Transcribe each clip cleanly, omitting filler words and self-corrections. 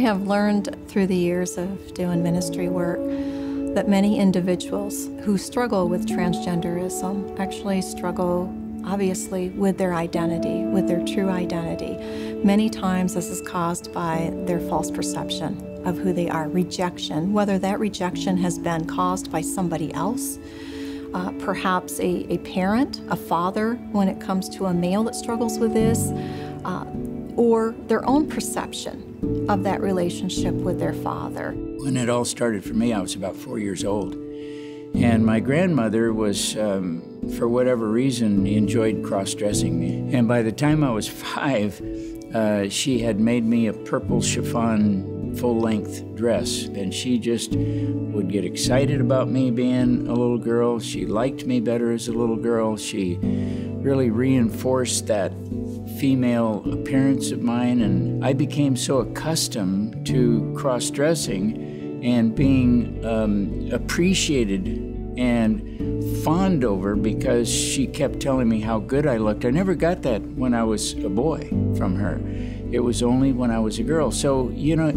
have learned through the years of doing ministry work that many individuals who struggle with transgenderism actually struggle, obviously, with their identity, with their true identity. Many times this is caused by their false perception of who they are, rejection, whether that rejection has been caused by somebody else, perhaps a parent, a father, when it comes to a male that struggles with this, or their own perception of that relationship with their father. When it all started for me, I was about 4 years old. And my grandmother was, for whatever reason, enjoyed cross-dressing me. And by the time I was 5, she had made me a purple chiffon full-length dress. And she just would get excited about me being a little girl. She liked me better as a little girl. She really reinforced that female appearance of mine, and I became so accustomed to cross-dressing and being appreciated and fawned over because she kept telling me how good I looked. I never got that when I was a boy from her. It was only when I was a girl. So, you know,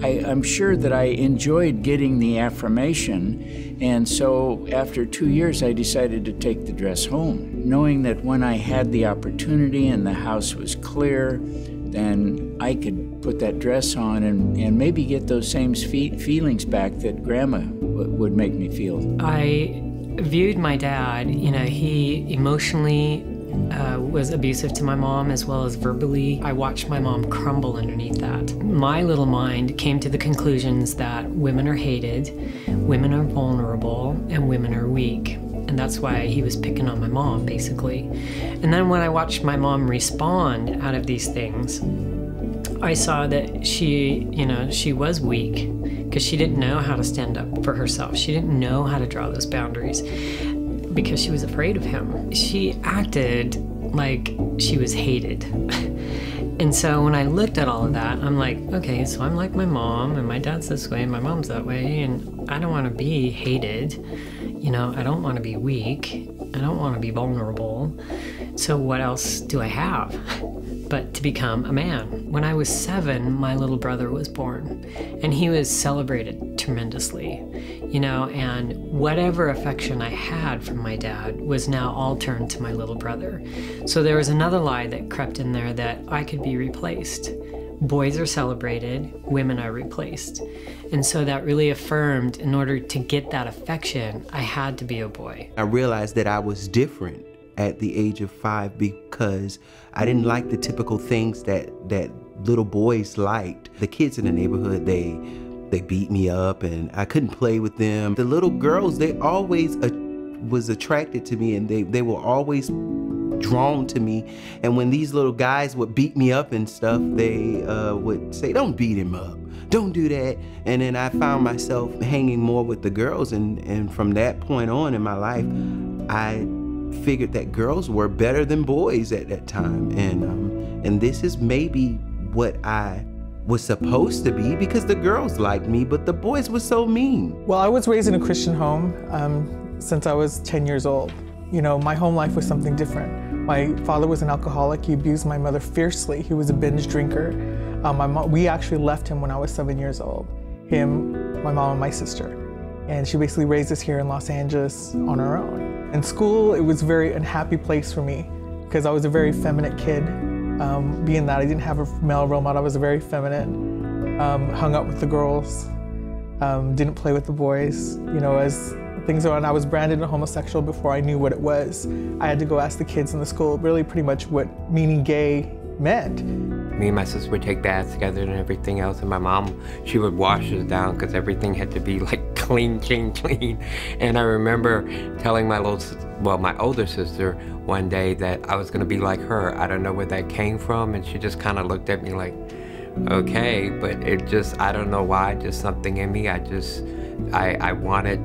I'm sure that I enjoyed getting the affirmation. And so after 2 years, I decided to take the dress home, knowing that when I had the opportunity and the house was clear, then I could put that dress on and maybe get those same feelings back that Grandma would make me feel. I viewed my dad, you know, he emotionally was abusive to my mom as well as verbally. I watched my mom crumble underneath that. My little mind came to the conclusions that women are hated, women are vulnerable, and women are weak. And that's why he was picking on my mom, basically. And then when I watched my mom respond out of these things, I saw that she, you know, she was weak because she didn't know how to stand up for herself. She didn't know how to draw those boundaries because she was afraid of him. She acted like she was hated. And so when I looked at all of that, I'm like, okay, so I'm like my mom, and my dad's this way, and my mom's that way, and I don't want to be hated. You know, I don't want to be weak. I don't want to be vulnerable. So what else do I have but to become a man? When I was 7, my little brother was born, and he was celebrated tremendously, you know, and whatever affection I had from my dad was now all turned to my little brother. So there was another lie that crept in there that I could be replaced. Boys are celebrated, women are replaced. And so that really affirmed, in order to get that affection, I had to be a boy. I realized that I was different at the age of 5 because I didn't like the typical things that little boys liked. The kids in the neighborhood, they beat me up and I couldn't play with them. The little girls, they always was attracted to me, and they were always drawn to me. And when these little guys would beat me up and stuff, they would say, don't beat him up, don't do that. And then I found myself hanging more with the girls, and from that point on in my life, I figured that girls were better than boys at that time. And this is maybe what I was supposed to be, because the girls liked me, but the boys were so mean. Well, I was raised in a Christian home since I was 10 years old. You know, my home life was something different. My father was an alcoholic. He abused my mother fiercely. He was a binge drinker. We actually left him when I was 7 years old. Him, my mom, and my sister. And she basically raised us here in Los Angeles on her own. In school, it was a very unhappy place for me because I was a very feminine kid. Being that I didn't have a male role model, I was very feminine. Hung out with the girls, didn't play with the boys. You know, as things went on, I was branded a homosexual before I knew what it was. I had to go ask the kids in the school really pretty much what meaning gay meant. Me and my sister would take baths together and everything else, and my mom, she would wash us down because everything had to be like clean, clean, clean. And I remember telling my my older sister one day that I was gonna be like her. I don't know where that came from, and she just kind of looked at me like, okay, but it just, I don't know why, just something in me. I wanted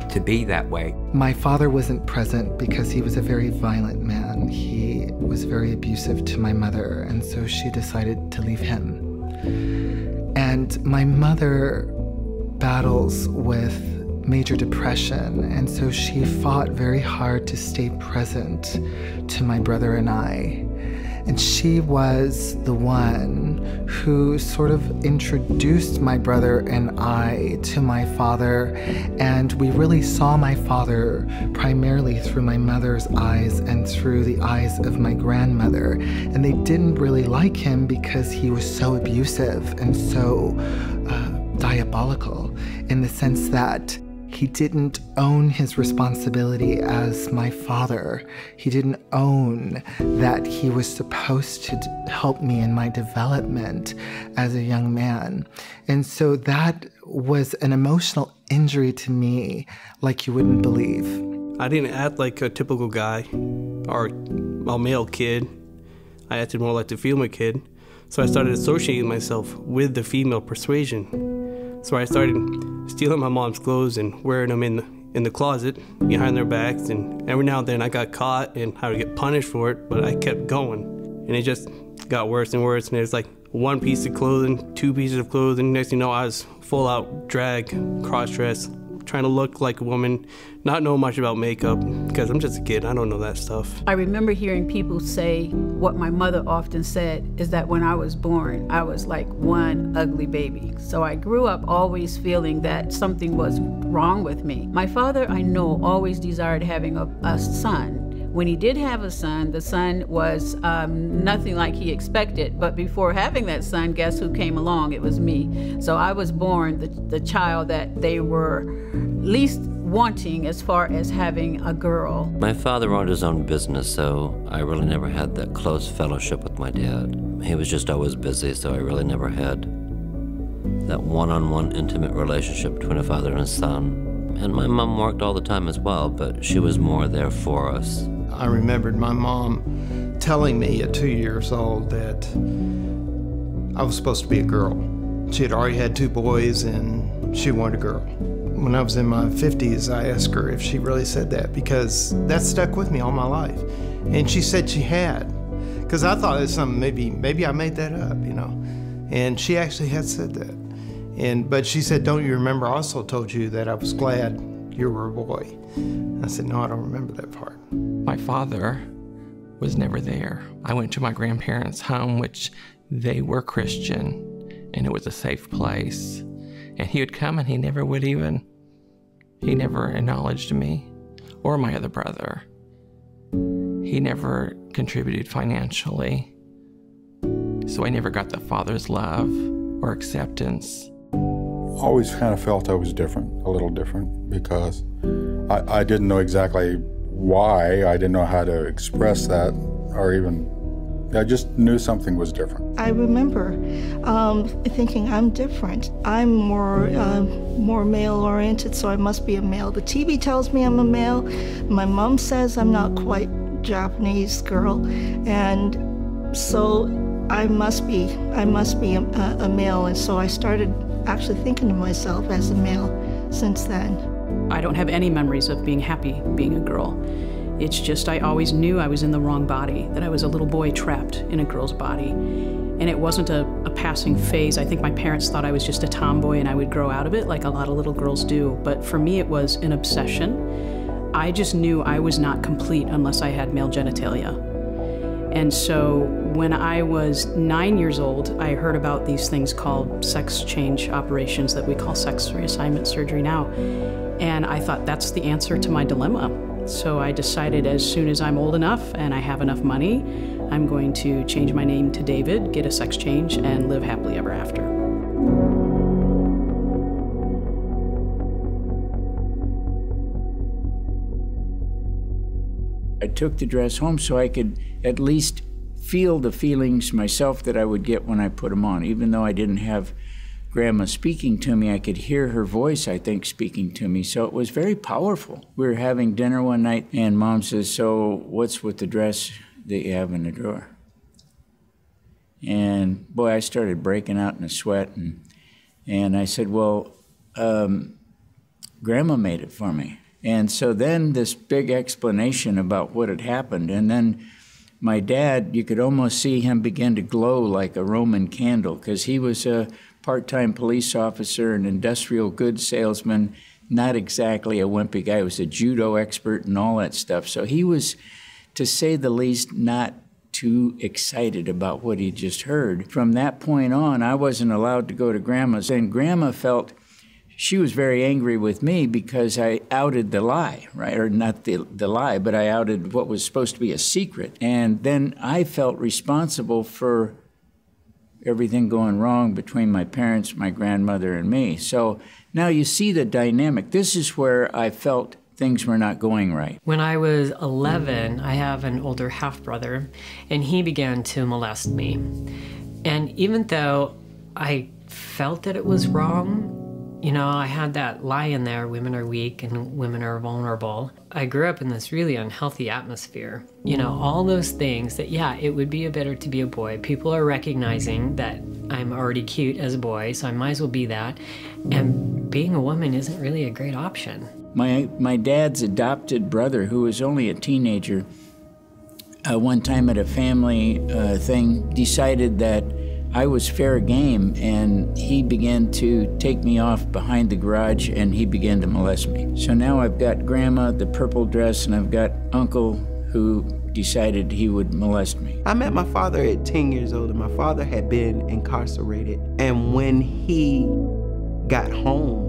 to be that way. My father wasn't present because he was a very violent man. He was very abusive to my mother, and so she decided to leave him. And my mother battles with major depression, and so she fought very hard to stay present to my brother and I. And she was the one who sort of introduced my brother and I to my father. And we really saw my father primarily through my mother's eyes and through the eyes of my grandmother. And they didn't really like him because he was so abusive and so diabolical, in the sense that he didn't own his responsibility as my father. He didn't own that he was supposed to help me in my development as a young man. And so that was an emotional injury to me like you wouldn't believe. I didn't act like a typical guy or a male kid. I acted more like the female kid. So I started associating myself with the female persuasion. So I started stealing my mom's clothes and wearing them in the closet behind their backs. And every now and then I got caught and I would get punished for it, but I kept going. And it just got worse and worse. And there's like one piece of clothing, two pieces of clothing. Next thing you know, I was full out drag, cross-dress, trying to look like a woman, not know much about makeup, because I'm just a kid, I don't know that stuff. I remember hearing people say what my mother often said is that when I was born, I was like one ugly baby. So I grew up always feeling that something was wrong with me. My father, I know, always desired having a son. When he did have a son, the son was nothing like he expected. But before having that son, guess who came along? It was me. So I was born the child that they were least wanting as far as having a girl. My father owned his own business, so I really never had that close fellowship with my dad. He was just always busy, so I really never had that one-on-one intimate relationship between a father and a son. And my mom worked all the time as well, but she was more there for us. I remembered my mom telling me at 2 years old that I was supposed to be a girl. She had already had 2 boys and she wanted a girl. When I was in my 50s, I asked her if she really said that, because that stuck with me all my life. And she said she had, because I thought it was something, maybe I made that up, you know. And she actually had said that. But she said, don't you remember I also told you that I was glad you were a boy? I said, no, I don't remember that part. My father was never there. I went to my grandparents' home, which they were Christian, and it was a safe place. And he would come and he never acknowledged me or my other brother. He never contributed financially. So I never got the father's love or acceptance. Always kind of felt I was different, a little different, because I didn't know exactly why. I didn't know how to express that, or even, I just knew something was different. I remember thinking I'm different. I'm more male-oriented, so I must be a male. The TV tells me I'm a male. My mom says I'm not quite Japanese girl, and so I must be a male. And so I started actually thinking of myself as a male since then. I don't have any memories of being happy being a girl. It's just I always knew I was in the wrong body, that I was a little boy trapped in a girl's body. And it wasn't a passing phase. I think my parents thought I was just a tomboy and I would grow out of it like a lot of little girls do. But for me, it was an obsession. I just knew I was not complete unless I had male genitalia. And so when I was 9 years old, I heard about these things called sex change operations that we call sex reassignment surgery now. And I thought that's the answer to my dilemma. So I decided as soon as I'm old enough and I have enough money, I'm going to change my name to David, get a sex change, and live happily ever after. I took the dress home so I could at least feel the feelings myself that I would get when I put them on. Even though I didn't have Grandma speaking to me, I could hear her voice, I think, speaking to me. So it was very powerful. We were having dinner one night, and Mom says, so what's with the dress that you have in the drawer? And boy, I started breaking out in a sweat. And I said, well, Grandma made it for me. And so then this big explanation about what had happened. And then my dad, you could almost see him begin to glow like a Roman candle, because he was a part-time police officer, an industrial goods salesman, not exactly a wimpy guy. He was a judo expert and all that stuff. So he was, to say the least, not too excited about what he just heard. From that point on, I wasn't allowed to go to Grandma's, and Grandma felt she was very angry with me because I outed the lie, right? Or not the lie, but I outed what was supposed to be a secret. And then I felt responsible for everything going wrong between my parents, my grandmother, and me. So now you see the dynamic. This is where I felt things were not going right. When I was 11, I have an older half-brother, and he began to molest me. And even though I felt that it was wrong, you know, I had that lie in there, women are weak and women are vulnerable. I grew up in this really unhealthy atmosphere. You know, all those things that, yeah, it would be better to be a boy. People are recognizing that I'm already cute as a boy, so I might as well be that. And being a woman isn't really a great option. My dad's adopted brother, who was only a teenager, one time at a family thing, decided that I was fair game, and he began to take me off behind the garage, and he began to molest me. So now I've got Grandma, the purple dress, and I've got Uncle who decided he would molest me. I met my father at 10 years old, and my father had been incarcerated. And when he got home,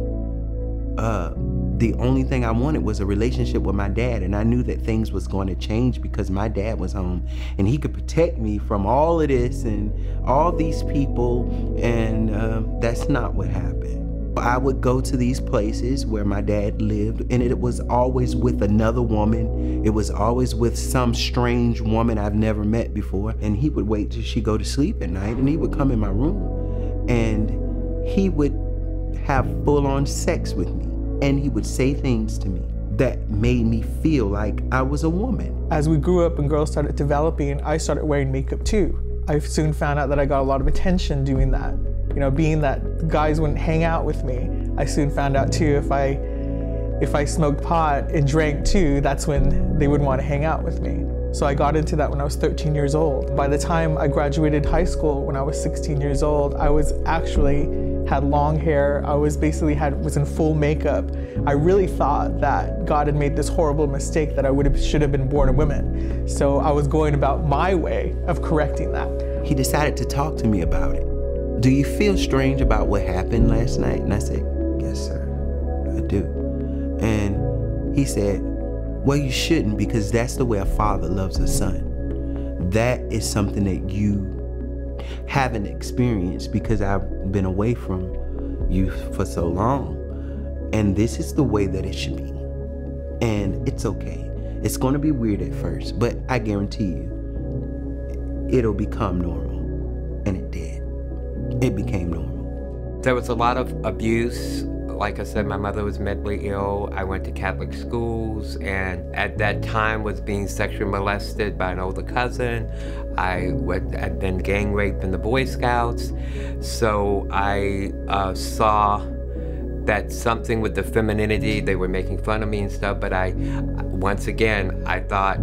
the only thing I wanted was a relationship with my dad, and I knew that things was going to change because my dad was home and he could protect me from all of this and all these people, and that's not what happened. I would go to these places where my dad lived, and it was always with another woman. It was always with some strange woman I've never met before, and he would wait till she go to sleep at night, and he would come in my room and he would have full-on sex with me. And he would say things to me that made me feel like I was a woman. As we grew up and girls started developing, I started wearing makeup too. I soon found out that I got a lot of attention doing that. You know, being that guys wouldn't hang out with me, I soon found out too if I smoked pot and drank too, that's when they would want to hang out with me. So I got into that when I was 13 years old. By the time I graduated high school, when I was 16 years old, I was actually had long hair. I was in full makeup. I really thought that God had made this horrible mistake that I should have been born a woman. So I was going about my way of correcting that. He decided to talk to me about it. Do you feel strange about what happened last night? And I said, yes, sir, I do. And he said, well, you shouldn't, because that's the way a father loves a son. That is something that you haven't experienced because I've been away from you for so long. And this is the way that it should be. And it's okay. It's going to be weird at first, but I guarantee you, it'll become normal. And it did. It became normal. There was a lot of abuse. Like I said, my mother was mentally ill. I went to Catholic schools, and at that time was being sexually molested by an older cousin. I'd been gang raped in the Boy Scouts. So I saw that something with the femininity, they were making fun of me and stuff, but once again, I thought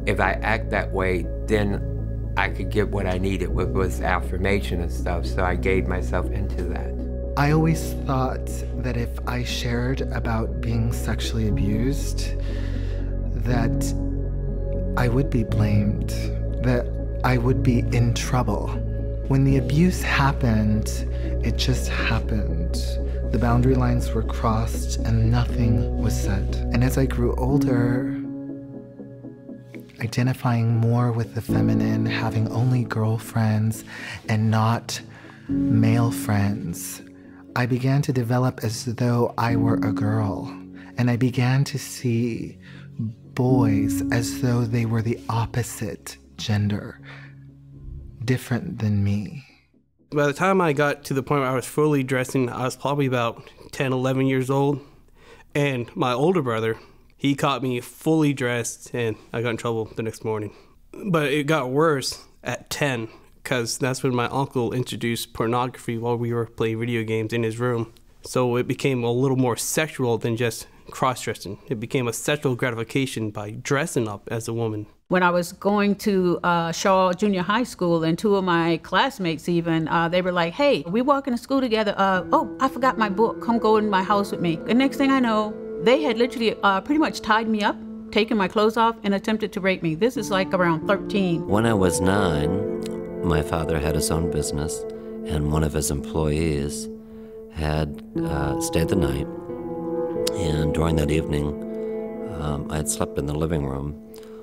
if I act that way, then I could get what I needed with affirmation and stuff, so I gave myself into that. I always thought that if I shared about being sexually abused, that I would be blamed, that I would be in trouble. When the abuse happened, it just happened. The boundary lines were crossed and nothing was said. And as I grew older, identifying more with the feminine, having only girlfriends and not male friends, I began to develop as though I were a girl, and I began to see boys as though they were the opposite gender, different than me. By the time I got to the point where I was fully dressing, I was probably about 10, 11 years old, and my older brother, he caught me fully dressed, and I got in trouble the next morning. But it got worse at 10. Because that's when my uncle introduced pornography while we were playing video games in his room. So it became a little more sexual than just cross-dressing. It became a sexual gratification by dressing up as a woman. When I was going to Shaw Junior High School, and two of my classmates even, they were like, hey, we walking to school together. Oh, I forgot my book. Come go in my house with me. The next thing I know, they had literally pretty much tied me up taken my clothes off and attempted to rape me. This is like around 13. When I was 9, my father had his own business, and one of his employees had stayed the night. And during that evening, I had slept in the living room.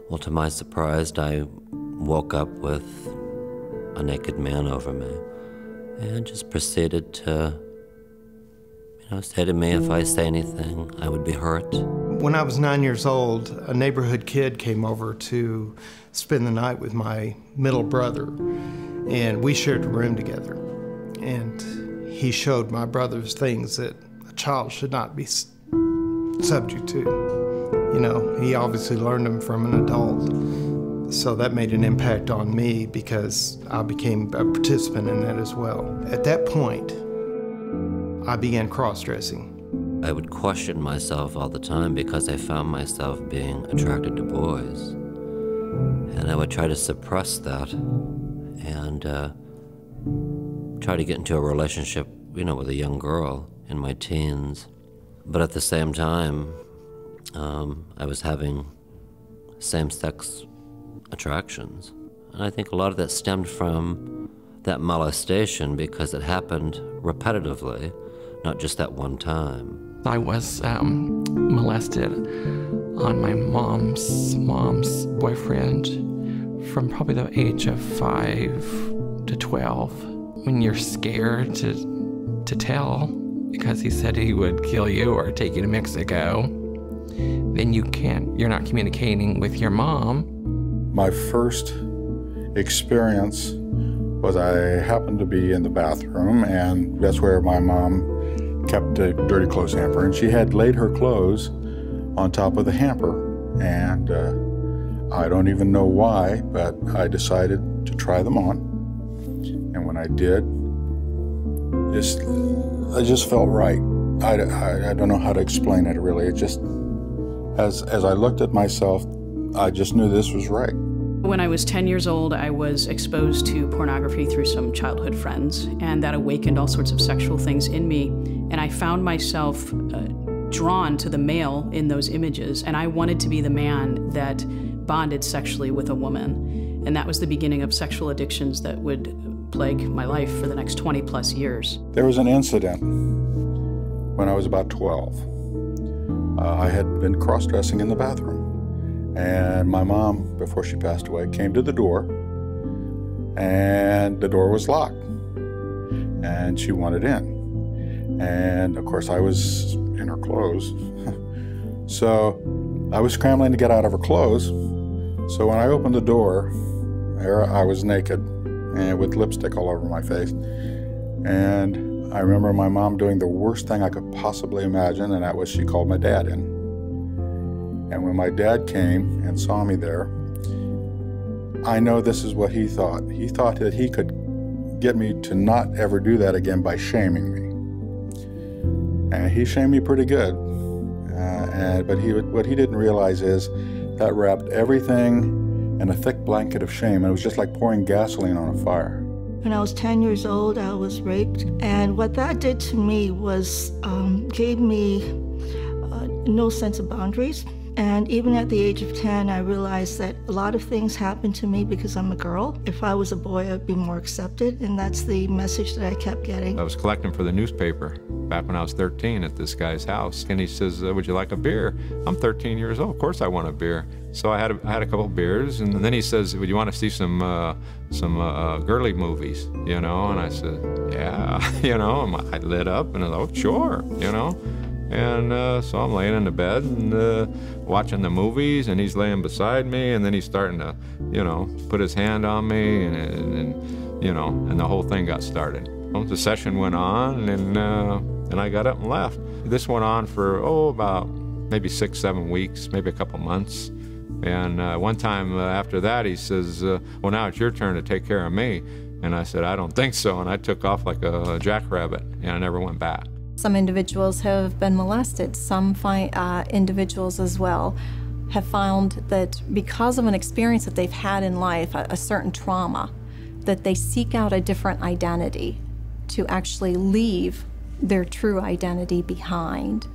Well, to my surprise, I woke up with a naked man over me and just proceeded to, say to me, if I say anything, I would be hurt. When I was 9 years old, a neighborhood kid came over to spend the night with my middle brother, and we shared a room together. And he showed my brothers things that a child should not be subject to. He obviously learned them from an adult. So that made an impact on me because I became a participant in that as well. At that point, I began cross-dressing. I would question myself all the time because I found myself being attracted to boys. And I would try to suppress that and try to get into a relationship, with a young girl in my teens. But at the same time, I was having same-sex attractions. And I think a lot of that stemmed from that molestation because it happened repetitively, not just that one time. I was molested on my mom's boyfriend from probably the age of 5 to 12. When you're scared to tell because he said he would kill you or take you to Mexico, then you're not communicating with your mom. My first experience was I happened to be in the bathroom, and that's where my mom kept a dirty clothes hamper, and she had laid her clothes on top of the hamper. And I don't even know why, but I decided to try them on. And when I did, I just felt right. I don't know how to explain it really. It just, as I looked at myself, I just knew this was right. When I was 10 years old, I was exposed to pornography through some childhood friends, and that awakened all sorts of sexual things in me. And I found myself drawn to the male in those images, and I wanted to be the man that bonded sexually with a woman. And that was the beginning of sexual addictions that would plague my life for the next 20 plus years. There was an incident when I was about 12. I had been cross-dressing in the bathroom, and my mom, before she passed away, came to the door, and the door was locked, and she wanted in. And of course I was in her clothes, so I was scrambling to get out of her clothes. So when I opened the door, there I was naked and with lipstick all over my face. And I remember my mom doing the worst thing I could possibly imagine, and that was she called my dad in. And when my dad came and saw me there, I know this is what he thought. He thought that he could get me to not ever do that again by shaming me. And he shamed me pretty good. But what he didn't realize is that wrapped everything in a thick blanket of shame. It was just like pouring gasoline on a fire. When I was 10 years old, I was raped. And what that did to me was gave me no sense of boundaries. And even at the age of 10, I realized that a lot of things happened to me because I'm a girl. If I was a boy, I'd be more accepted, and that's the message that I kept getting. I was collecting for the newspaper back when I was 13 at this guy's house, and he says, would you like a beer? I'm 13 years old, of course I want a beer. So I had a couple of beers, and then he says, would you want to see some girly movies, And I said, yeah, and I lit up, and I thought, oh, sure, And so I'm laying in the bed and watching the movies, and he's laying beside me, and then he's starting to, put his hand on me, and the whole thing got started. Well, the session went on, and I got up and left. This went on for, about maybe 6-7 weeks, maybe a couple months. And one time after that, he says, well, now it's your turn to take care of me. And I said, I don't think so. And I took off like a jackrabbit, and I never went back. Some individuals have been molested. Some individuals as well have found that because of an experience that they've had in life, a certain trauma, that they seek out a different identity to actually leave their true identity behind.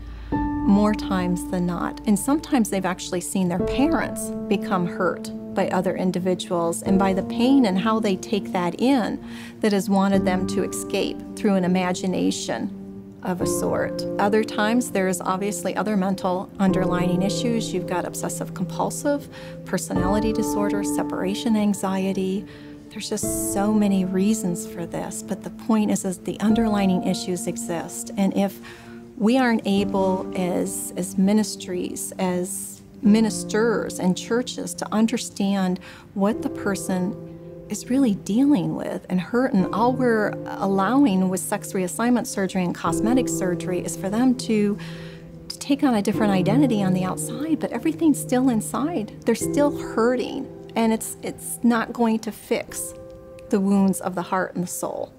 more times than not. And sometimes they've actually seen their parents become hurt by other individuals and by the pain and how they take that in that has wanted them to escape through an imagination of a sort. Other times there's obviously other mental underlying issues. You've got obsessive compulsive, personality disorder, separation anxiety. There's just so many reasons for this, but the point is the underlying issues exist. And if we aren't able as ministries, as ministers and churches to understand what the person is really dealing with and hurting, all we're allowing with sex reassignment surgery and cosmetic surgery is for them to take on a different identity on the outside, but everything's still inside. They're still hurting, and it's not going to fix the wounds of the heart and the soul.